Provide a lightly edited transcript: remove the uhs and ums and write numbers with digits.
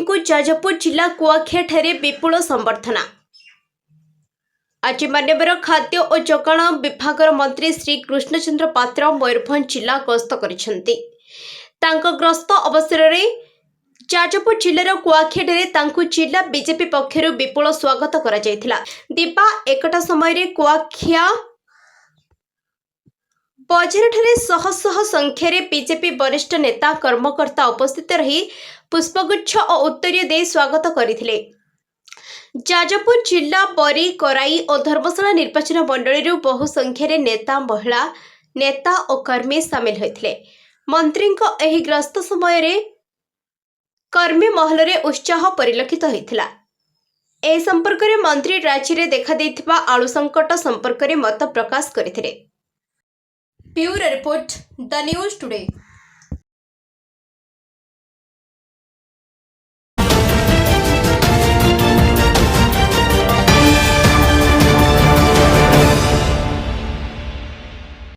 को जाजपुर जिला कुआखिया विपुल संबर्धना। आज मान्यवर खाद्य और जोगाण विभाग मंत्री श्री कृष्णचंद्र पात्र मयूरभंज जिला गस्त करिसेंती। गस्त अवसर में जाजपुर जिलार कुआखिया जिला बीजेपी पक्षर विपुल स्वागत करा जायथिला। दिपा एकटा समय कुआखिया बजार शह शह संख्यार बीजेपी वरिष्ठ नेता कर्मकर्ता उपस्थित रही पुष्पगुच्छ और उत्तरीय दे स्वागत करथिले। जाजपुर जिला बरी कराई और धर्मशाला निर्वाचन मंडली बहु संख्यार नेता महिला नेता और कर्मी सामिल होते। मंत्री एही ग्रस्त समय कर्मी महल में उत्साह परिलक्षित होता। ए संपर्क में मंत्री राज्य में देखा देथिबा आलू संकट संपर्क में मत प्रकाश करथिले। Bureau report the news today.